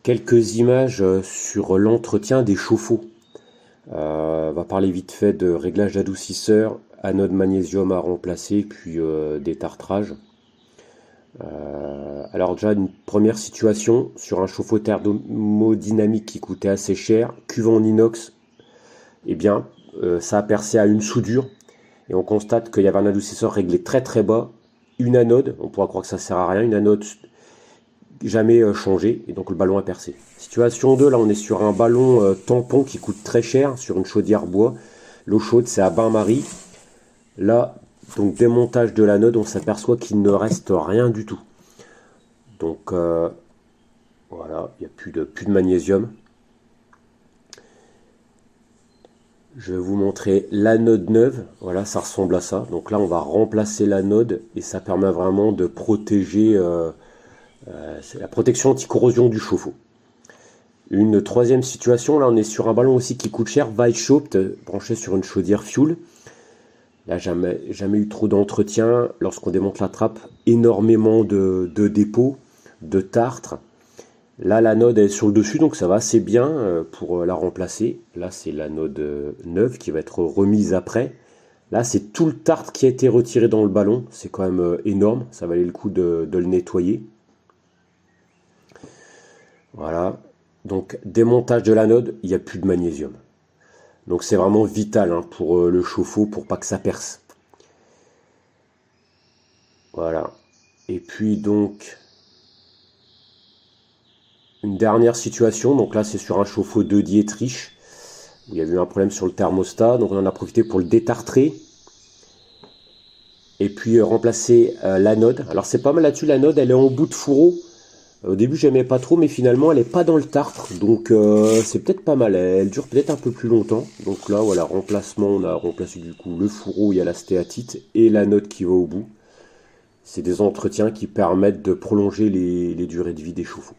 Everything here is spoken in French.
Quelques images sur l'entretien des chauffe-eau. On va parler vite fait de réglage d'adoucisseur, anode magnésium à remplacer, puis des tartrages. Alors déjà une première situation sur un chauffe-eau thermodynamique qui coûtait assez cher, cuve en inox, eh bien ça a percé à une soudure et on constate qu'il y avait un adoucisseur réglé très très bas, une anode, on pourra croire que ça sert à rien, une anode jamais changé et donc le ballon a percé. Situation 2, là on est sur un ballon tampon qui coûte très cher sur une chaudière bois. L'eau chaude c'est à bain-marie. Là, donc démontage de l'anode, on s'aperçoit qu'il ne reste rien du tout. Donc voilà, il n'y a plus de magnésium. Je vais vous montrer l'anode neuve. Voilà, ça ressemble à ça. Donc là, on va remplacer l'anode et ça permet vraiment de protéger. C'est la protection anti-corrosion du chauffe-eau. Une troisième situation, là on est sur un ballon aussi qui coûte cher, Weishaupt, branché sur une chaudière fuel. Là jamais eu trop d'entretien. Lorsqu'on démonte la trappe, énormément de dépôts, de tartre. Là l'anode est sur le dessus, donc ça va assez bien pour la remplacer. Là c'est l'anode neuve qui va être remise après. Là c'est tout le tartre qui a été retiré dans le ballon. C'est quand même énorme, ça valait le coup de le nettoyer. Voilà, donc démontage de l'anode, il n'y a plus de magnésium. Donc c'est vraiment vital pour le chauffe-eau, pour pas que ça perce. Voilà. Et puis donc, une dernière situation, donc là c'est sur un chauffe-eau de Dietrich, où il y a eu un problème sur le thermostat, donc on en a profité pour le détartrer. Et puis remplacer l'anode. Alors c'est pas mal là-dessus, l'anode elle est en bout de fourreau. Au début j'aimais pas trop mais finalement elle est pas dans le tartre donc c'est peut-être pas mal, elle dure peut-être un peu plus longtemps. Donc là voilà, remplacement, on a remplacé du coup le fourreau, il y a la stéatite et l'anode qui va au bout. C'est des entretiens qui permettent de prolonger les durées de vie des chauffe-eau.